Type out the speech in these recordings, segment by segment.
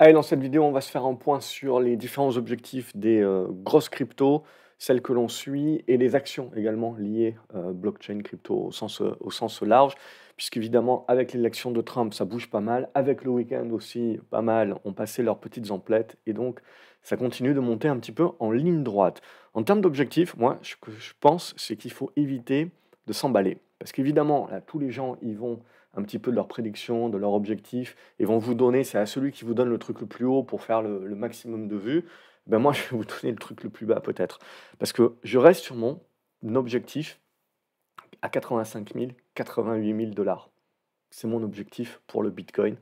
Allez, dans cette vidéo, on va se faire un point sur les différents objectifs des grosses cryptos, celles que l'on suit et les actions également liées blockchain, crypto au sens large, puisqu'évidemment, avec l'élection de Trump, ça bouge pas mal. Avec le week-end aussi, pas mal ont passé leurs petites emplettes et donc ça continue de monter un petit peu en ligne droite. En termes d'objectifs, moi, ce que je pense, c'est qu'il faut éviter de s'emballer. Parce qu'évidemment, là, tous les gens, ils vont un petit peu de leurs prédictions, de leurs objectifs, et vont vous donner, c'est à celui qui vous donne le truc le plus haut pour faire le maximum de vues, ben moi je vais vous donner le truc le plus bas peut-être. Parce que je reste sur mon objectif à 85 000, 88 000 dollars. C'est mon objectif pour le Bitcoin.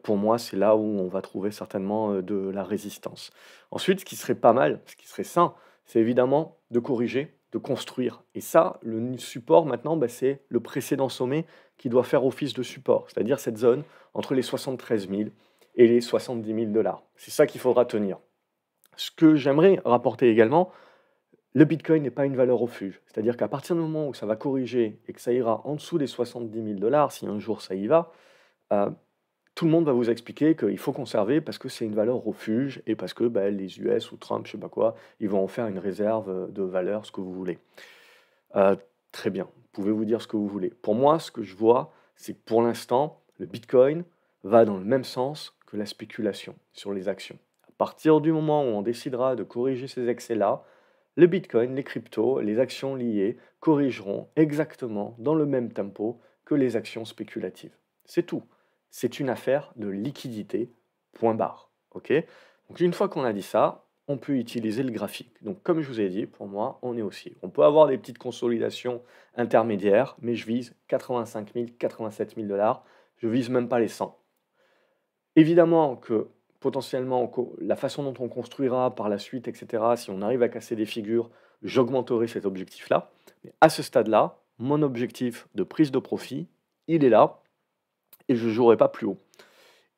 Pour moi, c'est là où on va trouver certainement de la résistance. Ensuite, ce qui serait pas mal, ce qui serait sain, c'est évidemment de corriger, de construire. Et ça, le support maintenant, bah, c'est le précédent sommet qui doit faire office de support, c'est-à-dire cette zone entre les 73 000 et les 70 000 dollars. C'est ça qu'il faudra tenir. Ce que j'aimerais rapporter également, le Bitcoin n'est pas une valeur refuge. C'est-à-dire qu'à partir du moment où ça va corriger et que ça ira en dessous des 70 000 dollars, si un jour ça y va, euh, tout le monde va vous expliquer qu'il faut conserver parce que c'est une valeur refuge et parce que bah, les US ou Trump, je sais pas quoi, ils vont en faire une réserve de valeur, ce que vous voulez. Heu, Très bien, vous pouvez vous dire ce que vous voulez. Pour moi, ce que je vois, c'est que pour l'instant, le bitcoin va dans le même sens que la spéculation sur les actions. À partir du moment où on décidera de corriger ces excès-là, le bitcoin, les cryptos, les actions liées corrigeront exactement dans le même tempo que les actions spéculatives. C'est tout. C'est une affaire de liquidité, point barre. OK? Donc une fois qu'on a dit ça, on peut utiliser le graphique. Donc comme je vous ai dit, pour moi, on est haussier. On peut avoir des petites consolidations intermédiaires, mais je vise 85 000, 87 000 dollars. Je vise même pas les 100. Évidemment que potentiellement, la façon dont on construira par la suite, etc., si on arrive à casser des figures, j'augmenterai cet objectif-là. Mais à ce stade-là, mon objectif de prise de profit, il est là et je ne jouerai pas plus haut.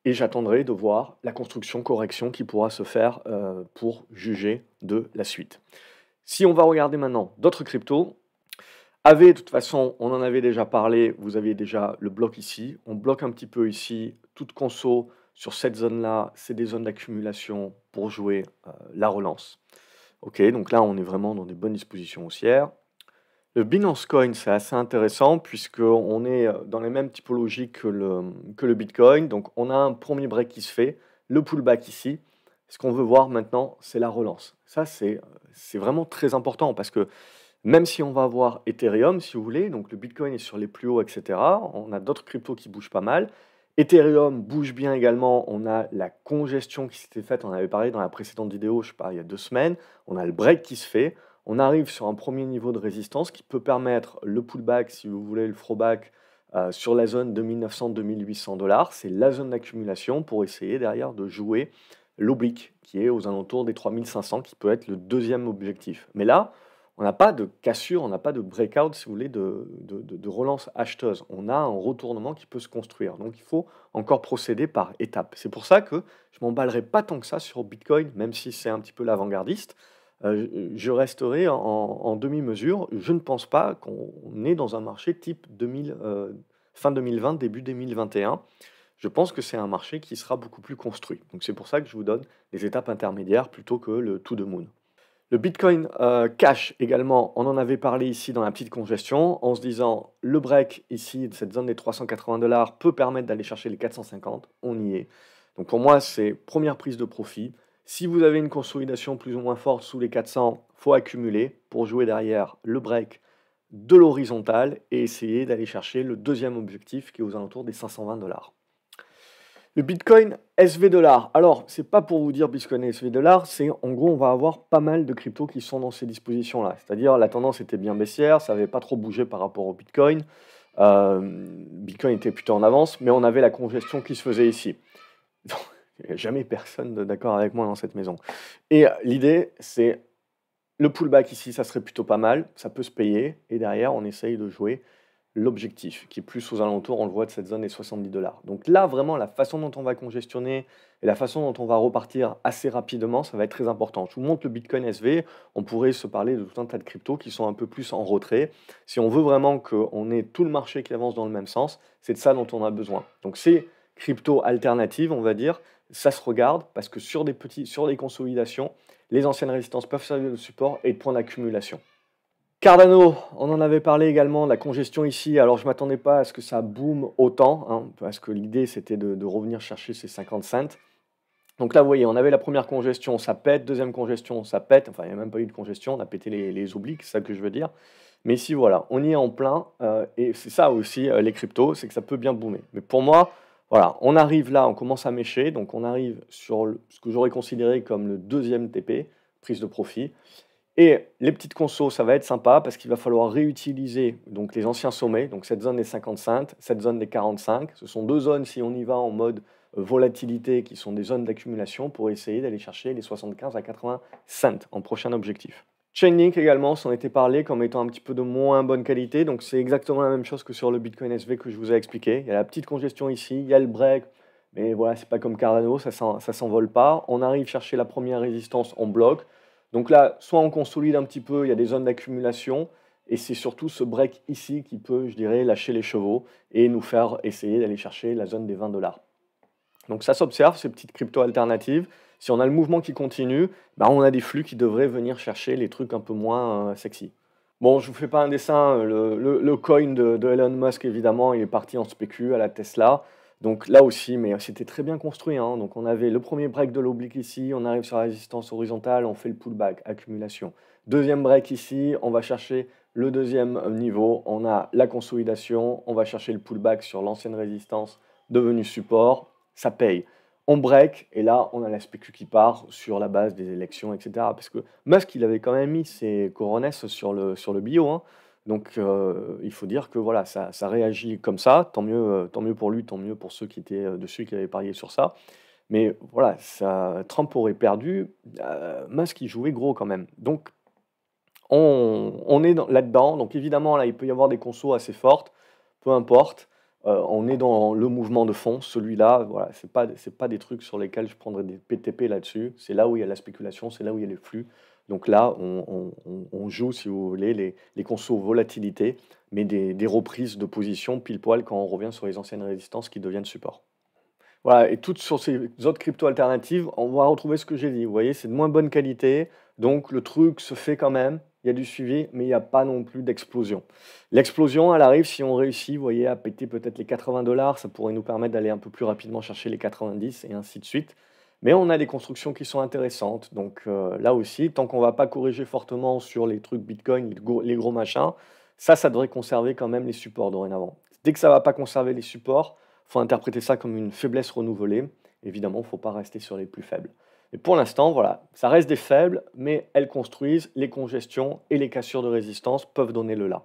Et j'attendrai de voir la construction correction qui pourra se faire pour juger de la suite. Si on va regarder maintenant d'autres cryptos, AV, de toute façon, on en avait déjà parlé, vous avez déjà le bloc ici. On bloque un petit peu ici, toute conso sur cette zone-là, c'est des zones d'accumulation pour jouer la relance. Ok, donc là, on est vraiment dans des bonnes dispositions haussières. Le Binance Coin, c'est assez intéressant puisqu'on est dans les mêmes typologies que le Bitcoin. Donc, on a un premier break qui se fait, le pullback ici. Ce qu'on veut voir maintenant, c'est la relance. Ça, c'est vraiment très important parce que même si on va avoir Ethereum, si vous voulez, donc le Bitcoin est sur les plus hauts, etc., on a d'autres cryptos qui bougent pas mal. Ethereum bouge bien également. On a la congestion qui s'était faite, on avait parlé dans la précédente vidéo, je sais pas, il y a 2 semaines. On a le break qui se fait. On arrive sur un premier niveau de résistance qui peut permettre le pullback, si vous voulez, le throwback sur la zone 2900-2800 dollars. C'est la zone d'accumulation pour essayer derrière de jouer l'oblique qui est aux alentours des 3500, qui peut être le deuxième objectif. Mais là, on n'a pas de cassure, on n'a pas de breakout, si vous voulez, de relance acheteuse. On a un retournement qui peut se construire. Donc, il faut encore procéder par étapes. C'est pour ça que je ne m'emballerai pas tant que ça sur Bitcoin, même si c'est un petit peu l'avant-gardiste. Je resterai en demi-mesure. Je ne pense pas qu'on est dans un marché type 2000, fin 2020, début 2021. Je pense que c'est un marché qui sera beaucoup plus construit. Donc, c'est pour ça que je vous donne les étapes intermédiaires plutôt que le to the moon. Le Bitcoin Cash également, on en avait parlé ici dans la petite congestion, en se disant le break ici de cette zone des 380 dollars peut permettre d'aller chercher les 450, on y est. Donc pour moi, c'est première prise de profit. Si vous avez une consolidation plus ou moins forte sous les 400, faut accumuler pour jouer derrière le break de l'horizontale et essayer d'aller chercher le deuxième objectif qui est aux alentours des 520 dollars. Le Bitcoin SV dollar. Alors, c'est pas pour vous dire Bitcoin SV dollar, c'est en gros, on va avoir pas mal de cryptos qui sont dans ces dispositions-là. C'est-à-dire, la tendance était bien baissière, ça n'avait pas trop bougé par rapport au Bitcoin. Bitcoin était plutôt en avance, mais on avait la congestion qui se faisait ici. Donc, il n'y a jamais personne d'accord avec moi dans cette maison. Et l'idée, c'est le pullback ici, ça serait plutôt pas mal, ça peut se payer. Et derrière, on essaye de jouer l'objectif, qui est plus aux alentours, on le voit, de cette zone des 70 dollars. Donc là, vraiment, la façon dont on va congestionner et la façon dont on va repartir assez rapidement, ça va être très important. Je vous montre le Bitcoin SV, on pourrait se parler de tout un tas de cryptos qui sont un peu plus en retrait. Si on veut vraiment qu'on ait tout le marché qui avance dans le même sens, c'est de ça dont on a besoin. Donc c'est crypto alternative, on va dire, ça se regarde parce que sur des consolidations, les anciennes résistances peuvent servir de support et de point d'accumulation. Cardano, on en avait parlé également, la congestion ici. Alors, je ne m'attendais pas à ce que ça boom autant, hein, parce que l'idée, c'était de revenir chercher ces 50 cents. Donc là, vous voyez, on avait la première congestion, ça pète, deuxième congestion, ça pète. Enfin, il n'y a même pas eu de congestion, on a pété les obliques, c'est ça que je veux dire. Mais ici, voilà, on y est en plein. Et c'est ça aussi, les cryptos, c'est que ça peut bien boomer. Mais pour moi, voilà, on arrive là, on commence à mécher. Donc, on arrive sur ce que j'aurais considéré comme le deuxième TP, prise de profit. Et les petites consos, ça va être sympa parce qu'il va falloir réutiliser donc les anciens sommets, donc cette zone des 55, cette zone des 45. Ce sont deux zones, si on y va en mode volatilité, qui sont des zones d'accumulation pour essayer d'aller chercher les 75 à 80 cents en prochain objectif. Chainlink également, s'en était parlé comme étant un petit peu de moins bonne qualité, donc c'est exactement la même chose que sur le Bitcoin SV que je vous ai expliqué. Il y a la petite congestion ici, il y a le break, mais voilà, c'est pas comme Cardano, ça s'envole pas. On arrive chercher la première résistance en bloc. Donc là, soit on consolide un petit peu, il y a des zones d'accumulation, et c'est surtout ce break ici qui peut, je dirais, lâcher les chevaux et nous faire essayer d'aller chercher la zone des 20 dollars. Donc ça s'observe, ces petites cryptos alternatives. Si on a le mouvement qui continue, bah on a des flux qui devraient venir chercher les trucs un peu moins sexy. Bon, je vous fais pas un dessin, le coin de Elon Musk, évidemment, il est parti en spécu à la Tesla. Donc là aussi, mais c'était très bien construit, hein. Donc on avait le premier break de l'oblique ici, on arrive sur la résistance horizontale, on fait le pullback, accumulation. Deuxième break ici, on va chercher le deuxième niveau, on a la consolidation, on va chercher le pullback sur l'ancienne résistance devenue support, ça paye. On break, et là, on a la spécu qui part sur la base des élections, etc. Parce que Musk, il avait quand même mis ses coronesses sur le bio, hein. Donc, il faut dire que voilà, ça réagit comme ça. Tant mieux pour lui, tant mieux pour ceux qui étaient dessus, qui avaient parié sur ça. Mais voilà, Trump aurait perdu. Musk, il jouait gros quand même. Donc, on est là-dedans. Donc, évidemment, là, il peut y avoir des consos assez fortes. Peu importe. On est dans le mouvement de fond. Celui-là, voilà, c'est pas des trucs sur lesquels je prendrais des PTP là-dessus. C'est là où il y a la spéculation, c'est là où il y a les flux. Donc là, on joue, si vous voulez, les consos volatilité, mais des reprises de position pile poil quand on revient sur les anciennes résistances qui deviennent support. Voilà, et toutes sur ces autres cryptos alternatives, on va retrouver ce que j'ai dit. Vous voyez, c'est de moins bonne qualité, donc le truc se fait quand même. Il y a du suivi, mais il n'y a pas non plus d'explosion. L'explosion, elle arrive si on réussit, vous voyez, à péter peut-être les 80 dollars. Ça pourrait nous permettre d'aller un peu plus rapidement chercher les 90 et ainsi de suite. Mais on a des constructions qui sont intéressantes. Donc là aussi, tant qu'on ne va pas corriger fortement sur les trucs Bitcoin, les gros machins, ça devrait conserver quand même les supports dorénavant. Dès que ça ne va pas conserver les supports, il faut interpréter ça comme une faiblesse renouvelée. Évidemment, il ne faut pas rester sur les plus faibles. Mais pour l'instant, voilà, ça reste des faibles, mais elles construisent, les congestions et les cassures de résistance peuvent donner le là.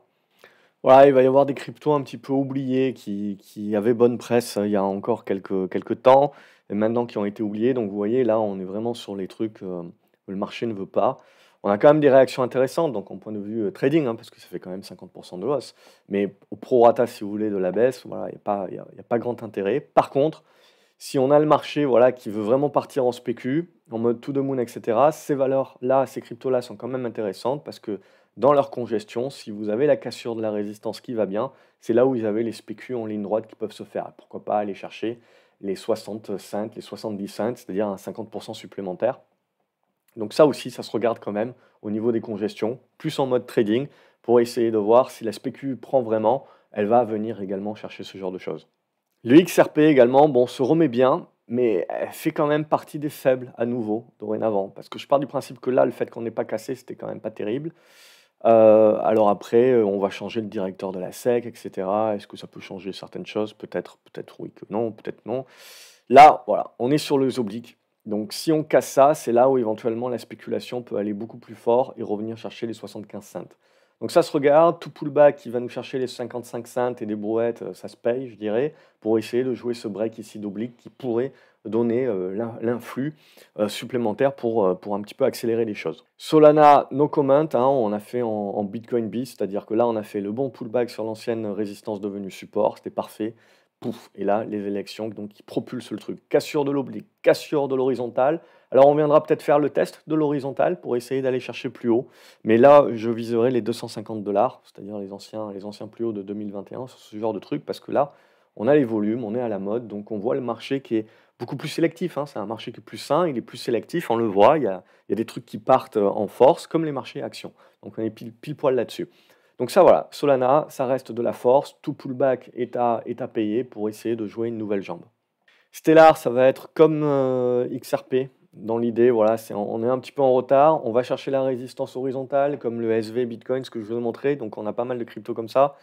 Voilà, il va y avoir des cryptos un petit peu oubliés qui avaient bonne presse il y a encore quelques temps, et maintenant qui ont été oubliés. Donc vous voyez, là, on est vraiment sur les trucs que le marché ne veut pas. On a quand même des réactions intéressantes, donc en point de vue trading, hein, parce que ça fait quand même 50% de hausse. Mais au prorata, si vous voulez, de la baisse, voilà, il y a pas grand intérêt. Par contre, si on a le marché voilà, qui veut vraiment partir en spécu, en mode to the moon, etc., ces valeurs-là, ces cryptos-là sont quand même intéressantes parce que dans leur congestion, si vous avez la cassure de la résistance qui va bien, c'est là où vous avez les spécus en ligne droite qui peuvent se faire. Pourquoi pas aller chercher les 65, les 70 cents, c'est-à-dire un 50% supplémentaire. Donc ça aussi, ça se regarde quand même au niveau des congestions, plus en mode trading, pour essayer de voir si la spécu prend vraiment, elle va venir également chercher ce genre de choses. Le XRP également, bon, se remet bien, mais elle fait quand même partie des faibles à nouveau, dorénavant. Parce que je pars du principe que là, le fait qu'on n'ait pas cassé, c'était quand même pas terrible. Alors après, on va changer le directeur de la SEC, etc. Est-ce que ça peut changer certaines choses? Peut-être oui que non, peut-être non. Là, voilà, on est sur les obliques. Donc si on casse ça, c'est là où éventuellement la spéculation peut aller beaucoup plus fort et revenir chercher les 75 cents. Donc ça se regarde, tout pullback qui va nous chercher les 55 cents et des brouettes, ça se paye, je dirais, pour essayer de jouer ce break ici d'oblique qui pourrait donner l'influx supplémentaire pour un petit peu accélérer les choses. Solana, no comment, hein, on a fait en Bitcoin Beast, c'est-à-dire que là on a fait le bon pullback sur l'ancienne résistance devenue support, c'était parfait. Pouf, et là, les élections donc, qui propulsent le truc. Cassure de l'oblique, cassure de l'horizontale. Alors, on viendra peut-être faire le test de l'horizontale pour essayer d'aller chercher plus haut. Mais là, je viserai les 250 dollars, c'est-à-dire les anciens plus hauts de 2021 sur ce genre de truc, parce que là, on a les volumes, on est à la mode, donc on voit le marché qui est beaucoup plus sélectif, hein. C'est un marché qui est plus sain, il est plus sélectif, on le voit, il y a des trucs qui partent, en force comme les marchés actions. Donc on est pile poil là-dessus. Donc ça voilà, Solana, ça reste de la force, tout pullback est à payer pour essayer de jouer une nouvelle jambe. Stellar, ça va être comme, XRP dans l'idée, voilà, on est un petit peu en retard, on va chercher la résistance horizontale comme le SV Bitcoin, ce que je vous ai montré, donc on a pas mal de cryptos comme ça.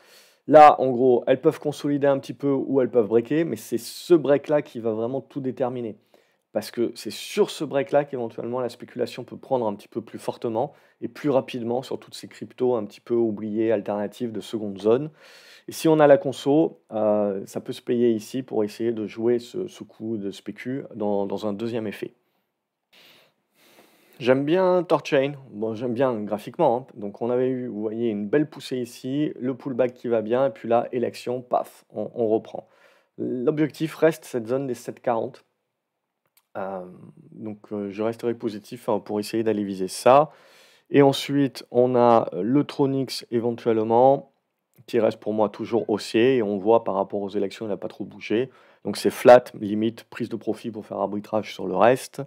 Là, en gros, elles peuvent consolider un petit peu ou elles peuvent breaker, mais c'est ce break-là qui va vraiment tout déterminer. Parce que c'est sur ce break-là qu'éventuellement la spéculation peut prendre un petit peu plus fortement et plus rapidement sur toutes ces cryptos un petit peu oubliées, alternatives de seconde zone. Et si on a la conso, ça peut se payer ici pour essayer de jouer ce coup de spécu dans un deuxième effet. J'aime bien Torchain, bon, j'aime bien graphiquement, hein. Donc on avait eu, vous voyez, une belle poussée ici, le pullback qui va bien, et puis là, élection, paf, on reprend. L'objectif reste cette zone des 7,40. Donc je resterai positif, hein, pour essayer d'aller viser ça. Et ensuite, on a le Tronix éventuellement, qui reste pour moi toujours haussier, et on voit par rapport aux élections, il n'a pas trop bougé. Donc c'est flat, limite prise de profit pour faire arbitrage sur le reste.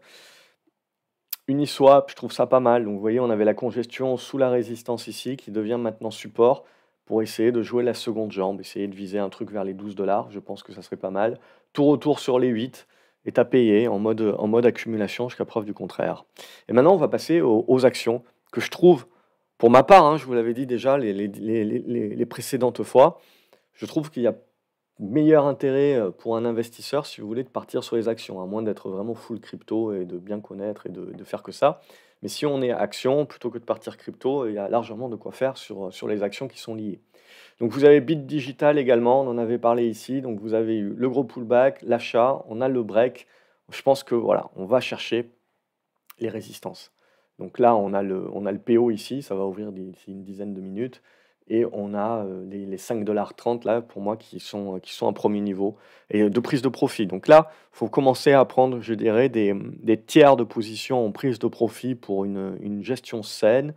Uniswap, je trouve ça pas mal. Donc vous voyez, on avait la congestion sous la résistance ici, qui devient maintenant support pour essayer de jouer la seconde jambe, essayer de viser un truc vers les 12 $. Je pense que ça serait pas mal. Tout retour sur les 8 est à payer en mode accumulation jusqu'à preuve du contraire. Et maintenant, on va passer aux actions que je trouve, pour ma part, hein, je vous l'avais dit déjà les précédentes fois, je trouve qu'il y a meilleur intérêt, pour un investisseur, si vous voulez, de partir sur les actions, à moins d'être vraiment full crypto et de bien connaître et de faire que ça. Mais si on est action, plutôt que de partir crypto, il y a largement de quoi faire sur les actions qui sont liées. Donc vous avez Bit Digital également, on en avait parlé ici. Donc vous avez eu le gros pullback, l'achat, on a le break. Je pense que voilà, on va chercher les résistances. Donc là, on a le PO ici, ça va ouvrir d'ici une dizaine de minutes. Et on a les 5,30 $ là, pour moi, qui sont un premier niveau et de prise de profit. Donc là, il faut commencer à prendre, je dirais, des tiers de position en prise de profit pour une gestion saine.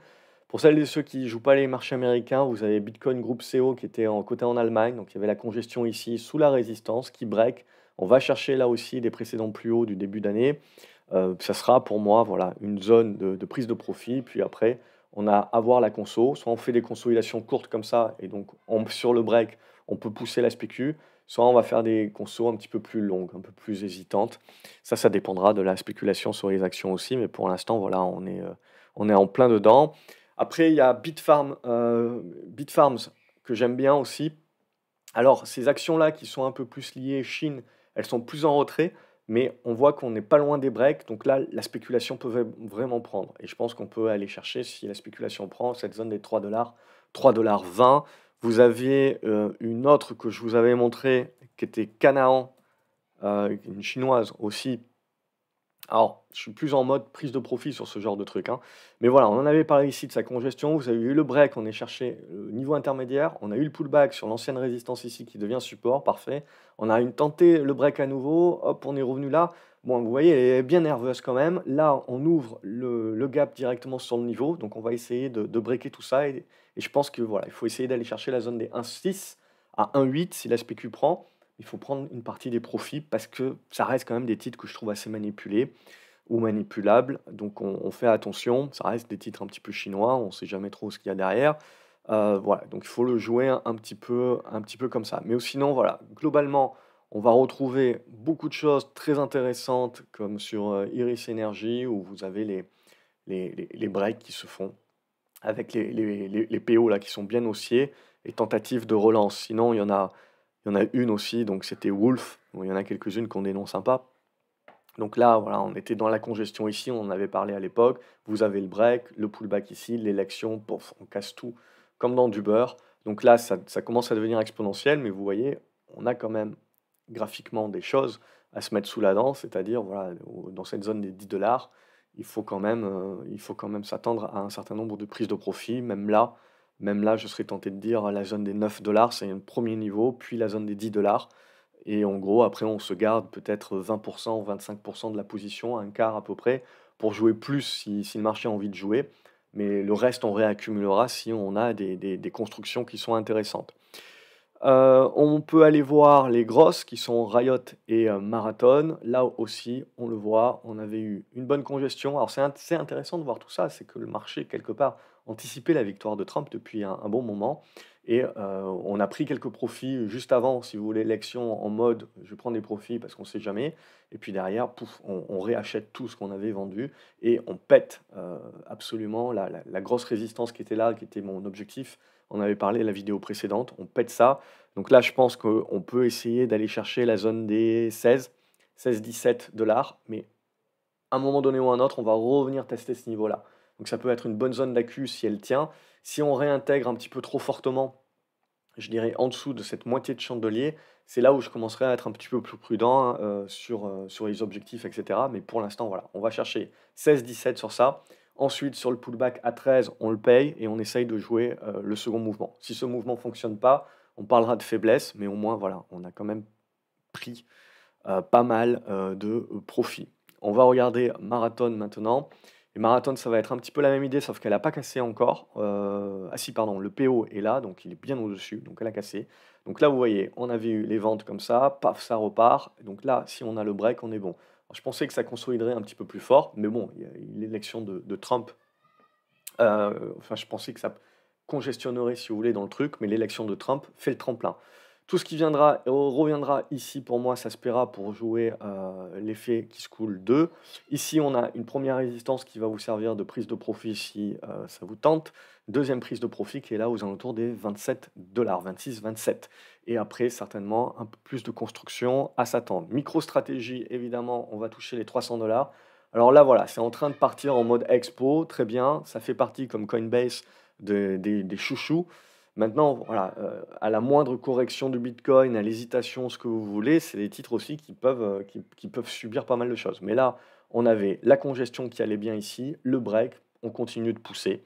Pour celles et ceux qui ne jouent pas les marchés américains, vous avez Bitcoin Group CO qui était coté en Allemagne. Donc il y avait la congestion ici sous la résistance qui break. On va chercher là aussi des précédents plus hauts du début d'année. Ça sera pour moi, voilà, une zone de prise de profit. Puis après, on a à voir la conso. Soit on fait des consolidations courtes comme ça, et donc sur le break, on peut pousser la spécu. Soit on va faire des consos un petit peu plus longues, un peu plus hésitantes. Ça dépendra de la spéculation sur les actions aussi. Mais pour l'instant, voilà, on est en plein dedans. Après, il y a Bitfarms que j'aime bien aussi. Alors, ces actions-là qui sont un peu plus liées Chine, elles sont plus en retrait, mais on voit qu'on n'est pas loin des breaks. Donc là, la spéculation peut vraiment prendre. Et je pense qu'on peut aller chercher, si la spéculation prend, cette zone des 3 $, 3,20 $. Vous aviez une autre que je vous avais montrée, qui était Canaan, une chinoise aussi. Alors, je suis plus en mode prise de profit sur ce genre de truc, hein. Mais voilà, on en avait parlé ici de sa congestion. Vous avez eu le break, on est cherché le niveau intermédiaire. On a eu le pullback sur l'ancienne résistance ici qui devient support, parfait. On a tenté le break à nouveau, hop, on est revenu là. Bon, vous voyez, elle est bien nerveuse quand même. Là, on ouvre le gap directement sur le niveau. Donc, on va essayer de breaker tout ça. Et je pense que voilà, il faut essayer d'aller chercher la zone des 1,6 à 1,8 si la spécu prend. Il faut prendre une partie des profits parce que ça reste quand même des titres que je trouve assez manipulés ou manipulables. Donc on fait attention, ça reste des titres un petit peu chinois, on ne sait jamais trop ce qu'il y a derrière. Voilà, donc il faut le jouer un petit peu comme ça. Mais sinon, voilà, globalement, on va retrouver beaucoup de choses très intéressantes comme sur Iris Energy où vous avez les breaks qui se font avec les PO là qui sont bien haussiers et tentatives de relance. Sinon, il y en a une aussi, donc c'était Wolf. Bon, il y en a quelques-unes qui ont des noms sympas. Donc là, voilà, on était dans la congestion ici, on en avait parlé à l'époque. Vous avez le break, le pullback ici, l'élection, pof, on casse tout comme dans du beurre. Donc là, ça commence à devenir exponentiel, mais vous voyez, on a quand même graphiquement des choses à se mettre sous la dent, c'est-à-dire voilà, dans cette zone des 10 $, il faut quand même s'attendre à un certain nombre de prises de profit. Même là, je serais tenté de dire la zone des 9 $, c'est un premier niveau, puis la zone des 10 $. Et en gros, après, on se garde peut-être 20% ou 25% de la position, un quart à peu près, pour jouer plus si le marché a envie de jouer. Mais le reste, on réaccumulera si on a des constructions qui sont intéressantes. On peut aller voir les grosses qui sont Riot et Marathon. Là aussi, on le voit, on avait eu une bonne congestion. Alors c'est intéressant de voir tout ça, c'est que le marché quelque part anticipait la victoire de Trump depuis un bon moment et on a pris quelques profits juste avant, si vous voulez, l'élection en mode: «Je prends des profits parce qu'on ne sait jamais» et puis derrière, pouf, on réachète tout ce qu'on avait vendu et on pète, absolument la grosse résistance qui était là, qui était mon objectif. On avait parlé la vidéo précédente, on pète ça. Donc là, je pense qu'on peut essayer d'aller chercher la zone des 16-17 $, mais à un moment donné ou à un autre, on va revenir tester ce niveau-là. Donc ça peut être une bonne zone d'accu si elle tient. Si on réintègre un petit peu trop fortement, je dirais en dessous de cette moitié de chandelier, c'est là où je commencerai à être un petit peu plus prudent, hein, sur les objectifs et cetera. Mais pour l'instant, voilà, on va chercher 16-17 sur ça. Ensuite, sur le pullback à 13, on le paye et on essaye de jouer, le second mouvement. Si ce mouvement ne fonctionne pas, on parlera de faiblesse, mais au moins, voilà, on a quand même pris, pas mal, de, profit. On va regarder Marathon maintenant et Marathon, ça va être un petit peu la même idée, sauf qu'elle a pas cassé encore, ah si, pardon, le PO est là, donc il est bien au-dessus, donc elle a cassé. Donc là, vous voyez, on avait eu les ventes comme ça, paf, ça repart. Donc là, si on a le break, on est bon. Alors, je pensais que ça consoliderait un petit peu plus fort, mais bon, il y a l'élection de Trump, enfin, je pensais que ça congestionnerait, si vous voulez, dans le truc, mais l'élection de Trump fait le tremplin. Tout ce qui viendra reviendra ici, pour moi, ça se paiera pour jouer, l'effet qui se coule 2. Ici, on a une première résistance qui va vous servir de prise de profit si, ça vous tente. Deuxième prise de profit qui est là aux alentours des 27 $, 26-27 et après certainement un peu plus de construction à s'attendre. Micro-stratégie, évidemment, on va toucher les 300 $. Alors là, voilà, c'est en train de partir en mode expo, très bien, ça fait partie comme Coinbase des chouchous. Maintenant, voilà, à la moindre correction du bitcoin, à l'hésitation, ce que vous voulez, c'est des titres aussi qui peuvent subir pas mal de choses. Mais là, on avait la congestion qui allait bien ici, le break, on continue de pousser.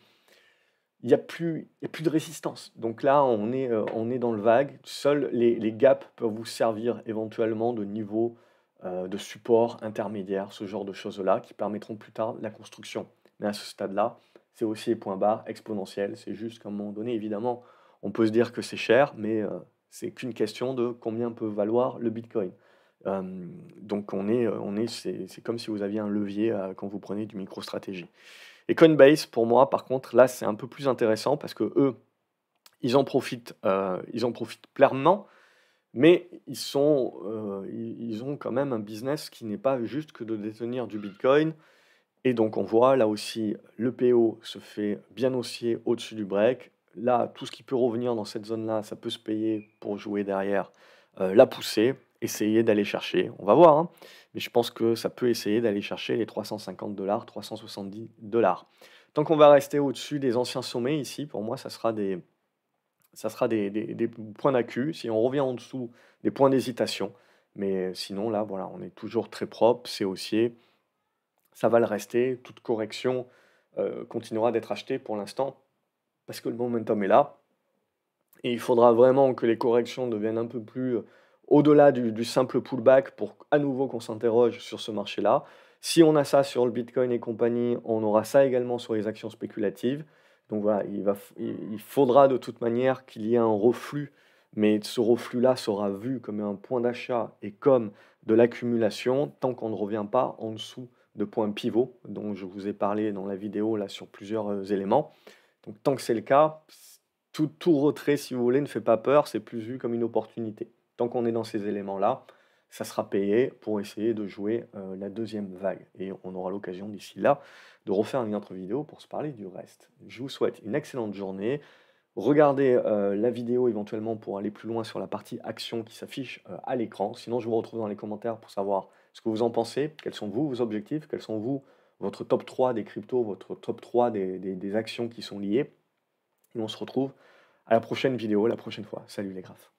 Il y a plus de résistance. Donc là, on est dans le vague. Seuls les gaps peuvent vous servir éventuellement de niveau, de support intermédiaire, ce genre de choses-là, qui permettront plus tard la construction. Mais à ce stade-là, c'est aussi les points bas exponentiels. C'est juste qu'à un moment donné, évidemment, on peut se dire que c'est cher, mais c'est qu'une question de combien peut valoir le bitcoin. Donc c'est comme si vous aviez un levier, quand vous prenez du micro-stratégie. Et Coinbase, pour moi, par contre, là, c'est un peu plus intéressant parce que eux, ils en profitent pleinement, mais ils ont quand même un business qui n'est pas juste que de détenir du Bitcoin. Et donc, on voit là aussi, le PO se fait bien haussier au-dessus du break. Là, tout ce qui peut revenir dans cette zone-là, ça peut se payer pour jouer derrière, la poussée, essayer d'aller chercher. On va voir, hein, mais je pense que ça peut essayer d'aller chercher les 350 $, 370 $. Tant qu'on va rester au-dessus des anciens sommets ici, pour moi, ça sera des points d'accu. Si on revient en dessous, des points d'hésitation. Mais sinon, là, voilà, on est toujours très propre, c'est haussier. Ça va le rester. Toute correction, continuera d'être achetée pour l'instant parce que le momentum est là et il faudra vraiment que les corrections deviennent un peu plus, au-delà du simple pullback pour à nouveau qu'on s'interroge sur ce marché-là. Si on a ça sur le bitcoin et compagnie, on aura ça également sur les actions spéculatives. Donc voilà, il faudra de toute manière qu'il y ait un reflux, mais ce reflux-là sera vu comme un point d'achat et comme de l'accumulation tant qu'on ne revient pas en dessous de points pivots dont je vous ai parlé dans la vidéo là sur plusieurs, éléments. Donc tant que c'est le cas, tout retrait, si vous voulez, ne fait pas peur, c'est plus vu comme une opportunité. Tant qu'on est dans ces éléments-là, ça sera payé pour essayer de jouer, la deuxième vague et on aura l'occasion d'ici là de refaire une autre vidéo pour se parler du reste. Je vous souhaite une excellente journée. Regardez, la vidéo éventuellement pour aller plus loin sur la partie action qui s'affiche, à l'écran. Sinon, je vous retrouve dans les commentaires pour savoir ce que vous en pensez. Quels sont vous, vos objectifs? Quels sont vous, votre top 3 des cryptos, votre top 3 des actions qui sont liées? Et on se retrouve à la prochaine vidéo, la prochaine fois. Salut les graphes.